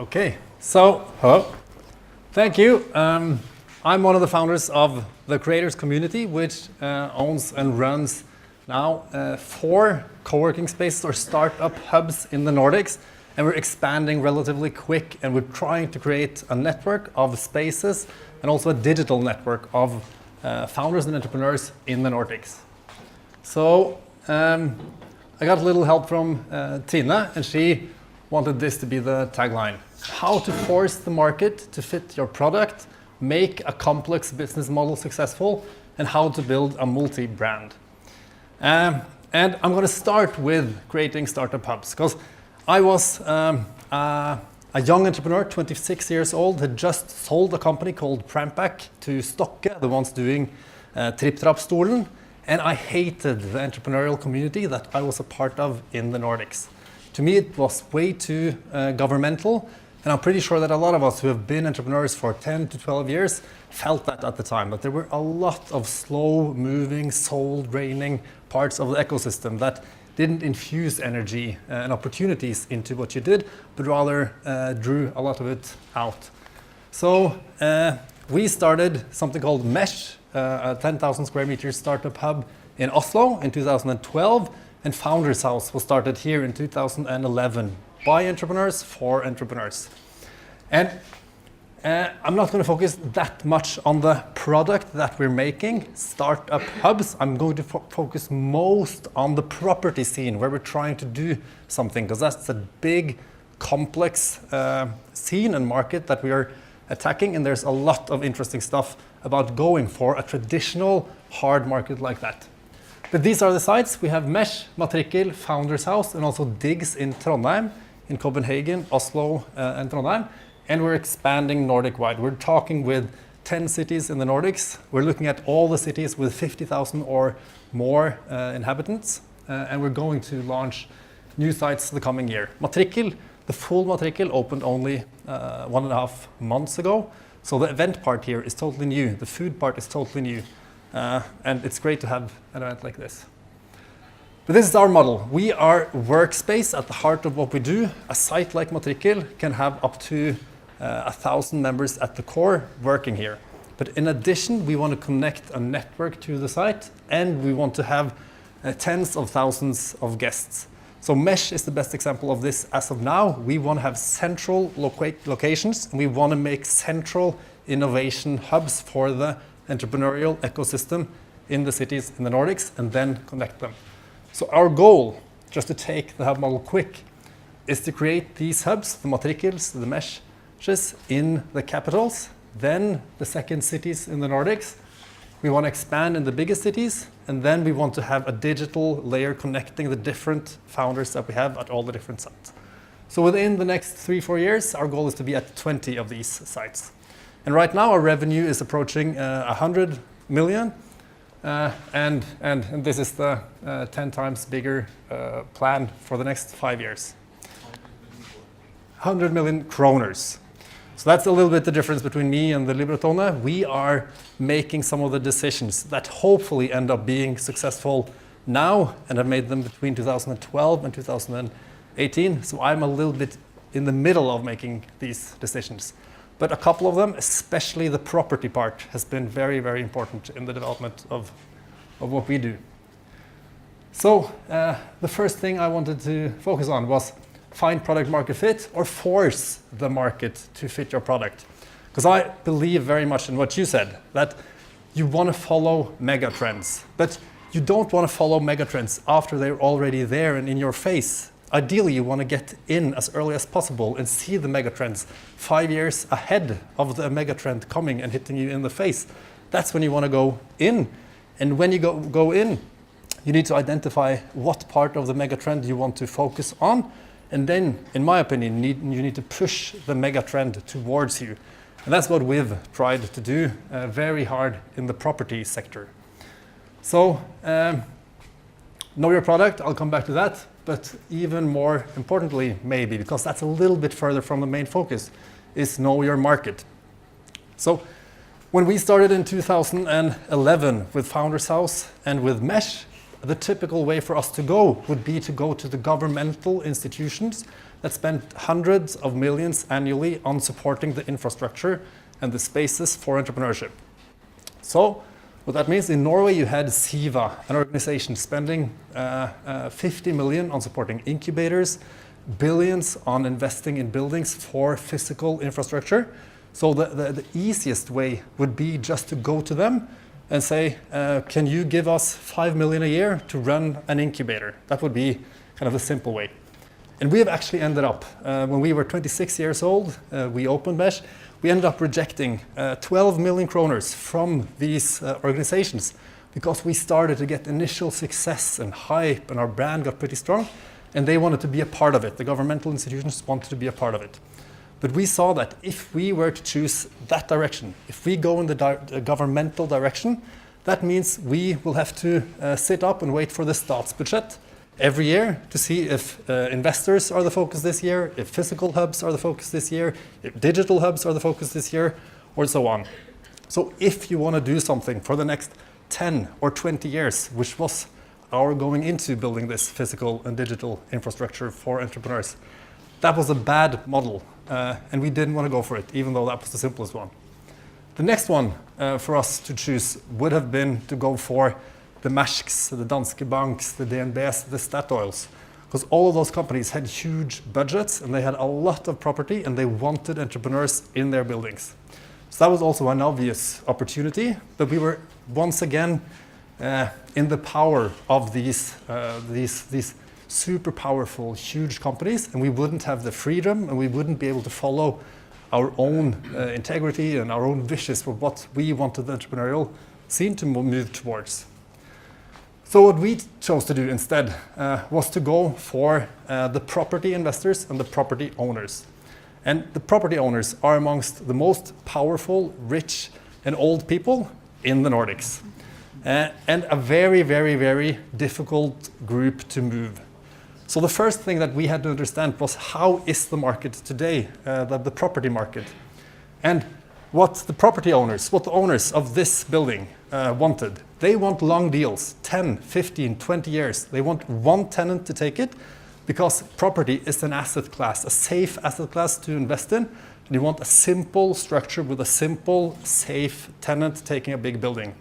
Okay, so hello. Thank you. I'm one of the founders of the Creators Community, which owns and runs now 4 co-working spaces or startup hubs in the Nordics, and we're expanding relatively quick, and we're trying to create a network of spaces and also a digital network of founders and entrepreneurs in the Nordics. So I got a little help from Tina, and she wanted this to be the tagline: how to force the market to fit your product, make a complex business model successful, and how to build a multi-brand. And I'm going to start with creating startup hubs, because I was a young entrepreneur, 26 years old, had just sold a company called Prampack to Stokke, the ones doing Tripp-Trapp-stolen, and I hated the entrepreneurial community that I was a part of in the Nordics. To me, it was way too governmental, and I'm pretty sure that a lot of us who have been entrepreneurs for 10 to 12 years felt that at the time, that there were a lot of slow-moving, soul-draining parts of the ecosystem that didn't infuse energy and opportunities into what you did, but rather drew a lot of it out. So we started something called Mesh, a 10,000 square meters startup hub in Oslo in 2012, and Founders House was started here in 2011 by entrepreneurs for entrepreneurs. And I'm not going to focus that much on the product that we're making, startup hubs. I'm going to focus most on the property scene where we're trying to do something, because that's a big, complex scene and market that we are attacking, and there's a lot of interesting stuff about going for a traditional hard market like that. But these are the sites. We have Mesh, Matrikkel, Founders House, and also Digs in Trondheim, in Copenhagen, Oslo, and Trondheim. And we're expanding Nordic-wide. We're talking with 10 cities in the Nordics. We're looking at all the cities with 50,000 or more inhabitants. And we're going to launch new sites the coming year. Matrikkel, the full Matrikkel, opened only 1.5 months ago. So the event part here is totally new. The food part is totally new. And it's great to have an event like this. But this is our model. We are workspace at the heart of what we do. A site like Matrikkel can have up to 1,000 members at the core working here. But in addition, we want to connect a network to the site, and we want to have tens of thousands of guests. So Mesh is the best example of this as of now. We want to have central locations, and we want to make central innovation hubs for the entrepreneurial ecosystem in the cities in the Nordics, and then connect them. So our goal, just to take the hub model quick, is to create these hubs, the Matrikkels, the Meshes, in the capitals, then the second cities in the Nordics. We want to expand in the biggest cities, and then we want to have a digital layer connecting the different founders that we have at all the different sites. So within the next 3-4 years, our goal is to be at 20 of these sites. And right now, our revenue is approaching 100 million. And this is the 10 times bigger plan for the next 5 years. 100 million kroners. So that's a little bit the difference between me and the Libretone. We are making some of the decisions that hopefully end up being successful now, and have made them between 2012 and 2018. So I'm a little bit in the middle of making these decisions. But a couple of them, especially the property part, has been very, very important in the development of what we do. So the first thing I wanted to focus on was find product market fit, or force the market to fit your product. Because I believe very much in what you said, that you want to follow megatrends, but you don't want to follow megatrends after they're already there and in your face. Ideally, you want to get in as early as possible and see the megatrends 5 years ahead of the megatrend coming and hitting you in the face. That's when you want to go in. And when you go in, you need to identify what part of the megatrend you want to focus on. And then, in my opinion, you need to push the megatrend towards you. And that's what we've tried to do very hard in the property sector. So, know your product, I'll come back to that. But even more importantly, maybe, because that's a little bit further from the main focus, is know your market. So when we started in 2011 with Founders House and with Mesh, the typical way for us to go would be to go to the governmental institutions that spend hundreds of millions annually on supporting the infrastructure and the spaces for entrepreneurship. So what that means, in Norway you had SIVA, an organization spending 50 million on supporting incubators, billions on investing in buildings for physical infrastructure. So the easiest way would be just to go to them and say, can you give us 5 million a year to run an incubator? That would be kind of a simple way. And we have actually ended up, when we were 26 years old, we opened Mesh, we ended up rejecting 12 million kroners from these organizations because we started to get initial success and hype and our brand got pretty strong and they wanted to be a part of it. The governmental institutions wanted to be a part of it. But we saw that if we were to choose that direction, if we go in the governmental direction, that means we will have to sit up and wait for the statsbudsjett every year to see if investors are the focus this year, if physical hubs are the focus this year, if digital hubs are the focus this year, or so on. So if you want to do something for the next 10 or 20 years, which was our going into building this physical and digital infrastructure for entrepreneurs, that was a bad model, and we didn't want to go for it, even though that was the simplest one. The next one for us to choose would have been to go for the Mærsks, the Danske Banks, the DNBs, the Statoils, because all of those companies had huge budgets and they had a lot of property and they wanted entrepreneurs in their buildings. So that was also an obvious opportunity, but we were once again in the power of these super powerful, huge companies, and we wouldn't have the freedom and we wouldn't be able to follow our own integrity and our own wishes for what we wanted the entrepreneurial scene to move towards. So what we chose to do instead was to go for the property investors and the property owners. And the property owners are amongst the most powerful, rich, and old people in the Nordics. And a very, very, very difficult group to move. So the first thing that we had to understand was how is the market today, the property market. And what the property owners, what the owners of this building wanted. They want long deals, 10, 15, 20 years. They want one tenant to take it because property is an asset class, a safe asset class to invest in. And you want a simple structure with a simple, safe tenant taking a big building.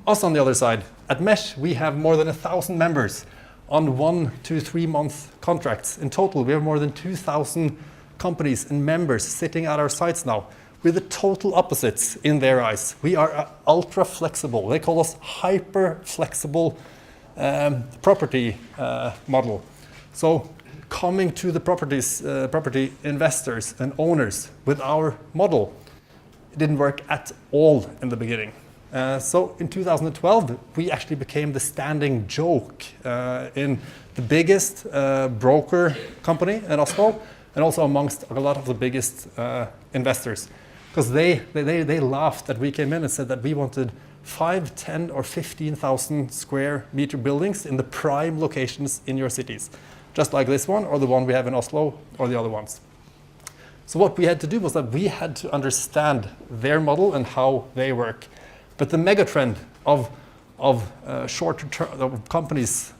Us on the other side, at Mesh, we have more than 1,000 members on 1 to 3 month contracts. In total, we have more than 2,000 companies and members sitting at our sites now. We're the total opposites in their eyes. We are ultra flexible. They call us hyper flexible property model. So coming to the property investors and owners with our model, it didn't work at all in the beginning. So in 2012, we actually became the standing joke in the biggest broker company in Oslo, and also amongst a lot of the biggest investors. Because they laughed that we came in and said that we wanted 5, 10, or 15,000 square meter buildings in the prime locations in your cities. Just like this one, or the one we have in Oslo, or the other ones. So what we had to do was that we had to understand their model and how they work. But the megatrend of shorter term, of companies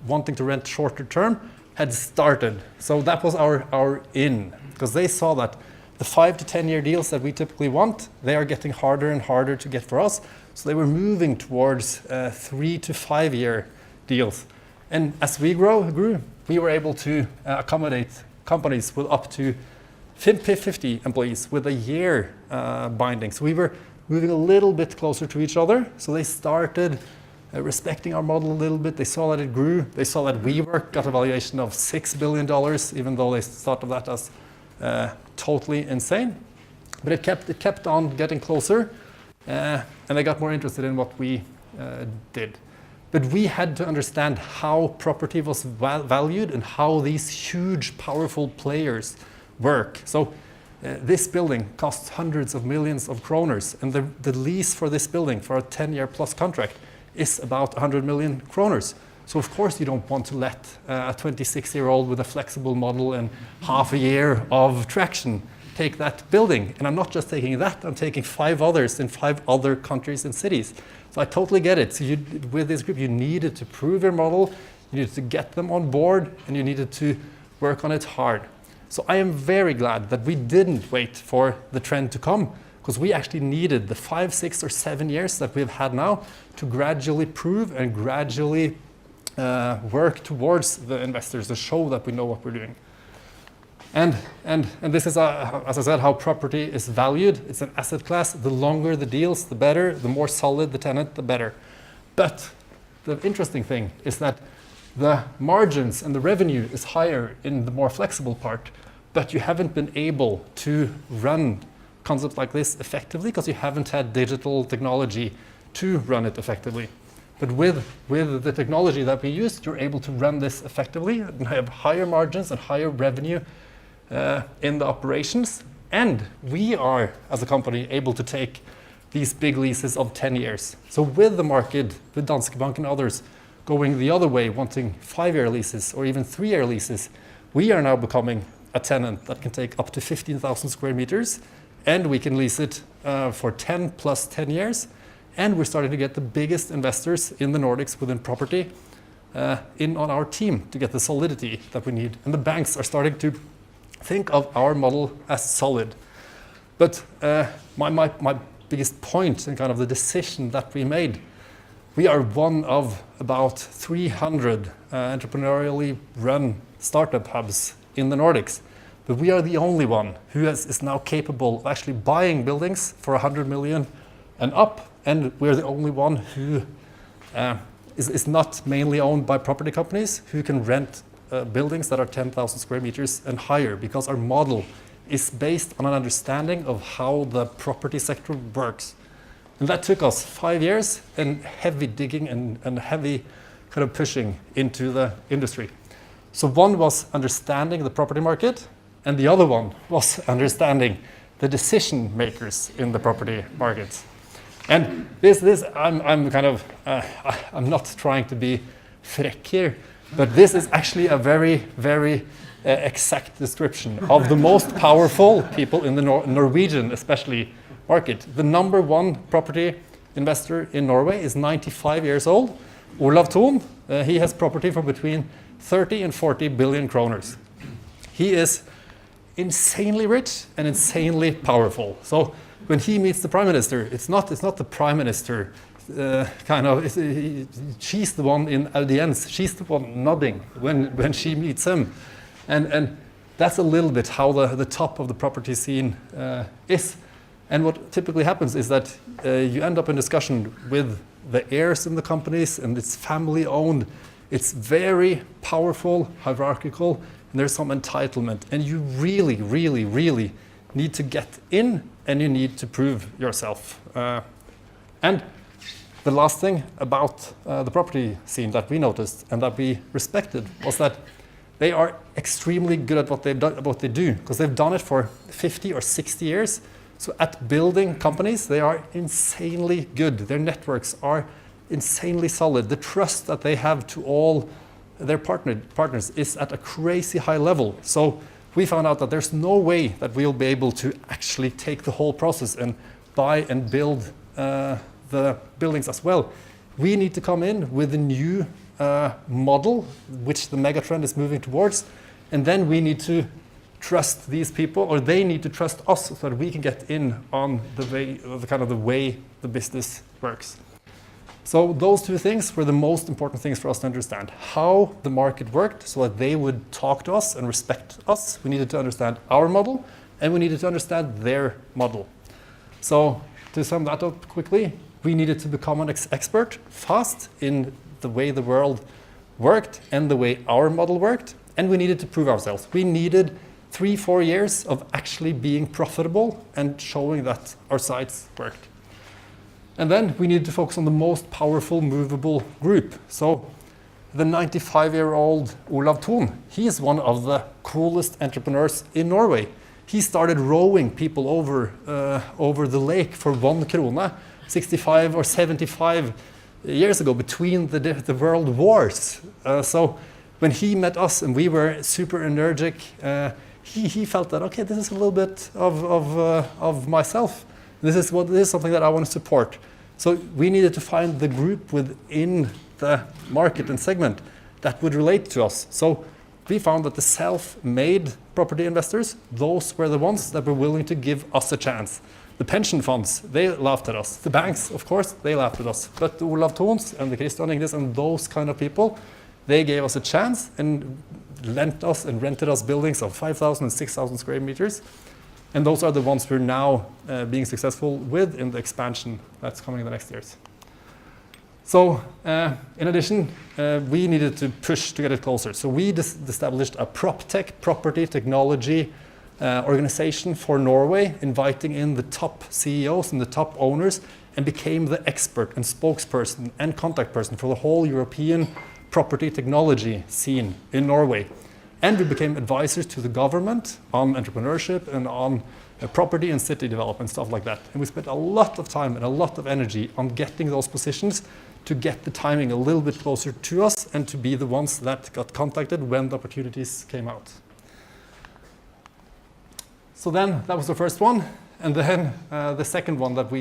wanting to rent shorter term had started. So that was our in, because they saw that the 5 to 10 year deals that we typically want, they are getting harder and harder to get for us. So they were moving towards 3 to 5 year deals. And as we grew, we were able to accommodate companies with up to 50 employees with a year binding. So we were moving a little bit closer to each other. So they started respecting our model a little bit. They saw that it grew. They saw that WeWork got a valuation of $6 billion, even though they thought of that as totally insane. But it kept on getting closer, and they got more interested in what we did. But we had to understand how property was valued and how these huge, powerful players work. So this building costs hundreds of millions of kroners, and the lease for this building for a 10-year plus contract is about 100 million kroners. So of course you don't want to let a 26-year-old with a flexible model and half a year of traction take that building. And I'm not just taking that, I'm taking 5 others in 5 other countries and cities. So I totally get it. So with this group, you needed to prove your model, you needed to get them on board, and you needed to work on it hard. So I am very glad that we didn't wait for the trend to come, because we actually needed the 5, 6, or 7 years that we've had now to gradually prove and gradually work towards the investors to show that we know what we're doing. And this is, as I said, how property is valued. It's an asset class. The longer the deals, the better. The more solid the tenant, the better. But the interesting thing is that the margins and the revenue is higher in the more flexible part, but you haven't been able to run concepts like this effectively because you haven't had digital technology to run it effectively. But with the technology that we used, you're able to run this effectively and have higher margins and higher revenue in the operations. And we are, as a company, able to take these big leases of 10 years. So with the market, with Danske Bank and others going the other way, wanting 5-year leases or even 3-year leases, we are now becoming a tenant that can take up to 15,000 square meters, and we can lease it for 10 plus 10 years. And we're starting to get the biggest investors in the Nordics within property in on our team to get the solidity that we need. And the banks are starting to think of our model as solid. But my biggest point and kind of the decision that we made, we are one of about 300 entrepreneurially run startup hubs in the Nordics. But we are the only one who is now capable of actually buying buildings for 100 million and up. And we're the only one who is not mainly owned by property companies who can rent buildings that are 10,000 square meters and higher, because our model is based on an understanding of how the property sector works. And that took us 5 years and heavy digging and heavy kind of pushing into the industry. So one was understanding the property market, and the other one was understanding the decision makers in the property markets. And I'm kind of, I'm not trying to be freak here, but this is actually a very, very exact description of the most powerful people in the Norwegian, especially, market. The number one property investor in Norway is 95 years old, Olav Thon. He has property for between 30 and 40 billion kroners. He is insanely rich and insanely powerful. So when he meets the prime minister, it's not the prime minister she's the one in audience, she's the one nodding when she meets him. And that's a little bit how the top of the property scene is. And what typically happens is that you end up in discussion with the heirs in the companies, and it's family owned. It's very powerful, hierarchical, and there's some entitlement. And you really, really, really need to get in, and you need to prove yourself. And the last thing about the property scene that we noticed and that we respected was that they are extremely good at what they do, because they've done it for 50 or 60 years. So at building companies, they are insanely good. Their networks are insanely solid. The trust that they have to all their partners is at a crazy high level. So we found out that there's no way that we'll be able to actually take the whole process and buy and build the buildings as well. We need to come in with a new model, which the megatrend is moving towards, and then we need to trust these people, or they need to trust us, so that we can get in on the way the business works. So those two things were the most important things for us to understand. How the market worked, so that they would talk to us and respect us. We needed to understand our model, and we needed to understand their model. So to sum that up quickly, we needed to become an expert fast in the way the world worked and the way our model worked, and we needed to prove ourselves. We needed 3-4 years of actually being profitable and showing that our sites worked. And then we needed to focus on the most powerful movable group. So the 95-year-old Olav Thon, he is one of the coolest entrepreneurs in Norway. He started rowing people over the lake for 1 krone 65 or 75 years ago, between the world wars. So when he met us and we were super energetic, he felt that, okay, this is a little bit of myself. This is something that I want to support. So we needed to find the group within the market and segment that would relate to us. So we found that the self-made property investors, those were the ones that were willing to give us a chance. The pension funds, they laughed at us. The banks, of course, they laughed at us. But the Olav Thons and the Christian Ingnes and those kind of people, they gave us a chance and lent us and rented us buildings of 5,000 and 6,000 square meters. And those are the ones we're now being successful with in the expansion that's coming in the next years. So in addition, we needed to push to get it closer. So we established a PropTech, property technology organization for Norway, inviting in the top CEOs and the top owners, and became the expert and spokesperson and contact person for the whole European property technology scene in Norway. And we became advisors to the government on entrepreneurship and on property and city development, stuff like that. And we spent a lot of time and a lot of energy on getting those positions to get the timing a little bit closer to us and to be the ones that got contacted when the opportunities came out. So then that was the first one, and then the second one that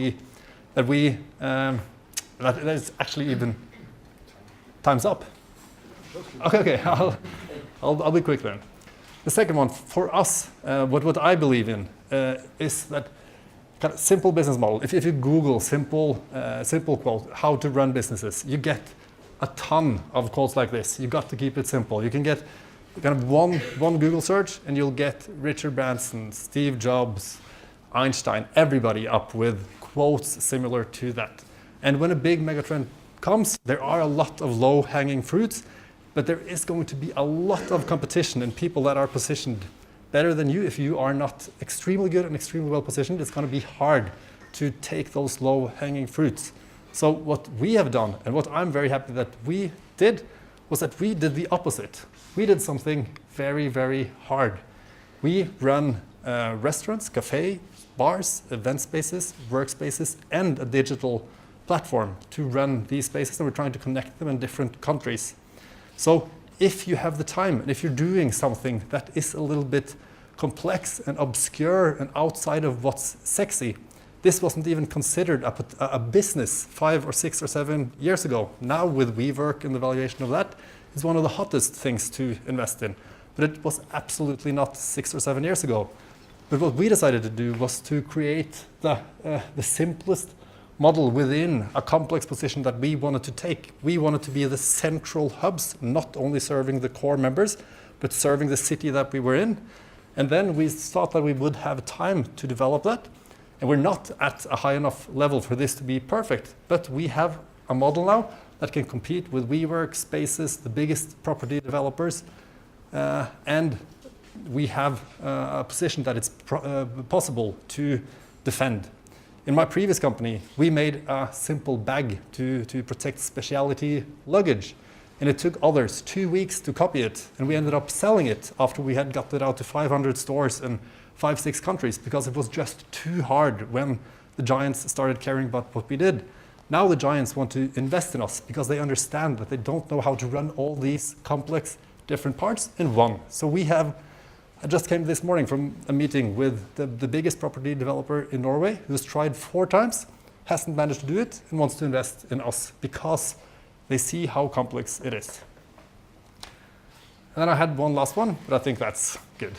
is actually even time's up. Okay, I'll be quick then. The second one for us, what I believe in is that kind of simple business model. If you Google simple quote how to run businesses, you get a ton of quotes like this. You got to keep it simple. You can get kind of one Google search and you'll get Richard Branson, Steve Jobs, Einstein, everybody up with quotes similar to that. And when a big megatrend comes, there are a lot of low-hanging fruits, but there is going to be a lot of competition and people that are positioned better than you. If you are not extremely good and extremely well positioned, it's going to be hard to take those low-hanging fruits. So what we have done, and what I'm very happy that we did, was that we did the opposite. We did something very, very hard. We run restaurants, cafes, bars, event spaces, workspaces, and a digital platform to run these spaces, and we're trying to connect them in different countries. So if you have the time, and if you're doing something that is a little bit complex and obscure and outside of what's sexy, this wasn't even considered a business 5 or 6 or 7 years ago. Now with WeWork and the valuation of that, it's one of the hottest things to invest in. But it was absolutely not 6 or 7 years ago. But what we decided to do was to create the simplest model within a complex position that we wanted to take. We wanted to be the central hubs, not only serving the core members, but serving the city that we were in. And then we thought that we would have time to develop that. And we're not at a high enough level for this to be perfect, but we have a model now that can compete with WeWork, Spaces, the biggest property developers, and we have a position that it's possible to defend. In my previous company, we made a simple bag to protect specialty luggage, and it took others 2 weeks to copy it, and we ended up selling it after we had got it out to 500 stores in 5-6 countries, because it was just too hard when the giants started caring about what we did. Now the giants want to invest in us because they understand that they don't know how to run all these complex different parts in one. So I just came this morning from a meeting with the biggest property developer in Norway, who's tried 4 times, hasn't managed to do it, and wants to invest in us because they see how complex it is. And then I had one last one, but I think that's good.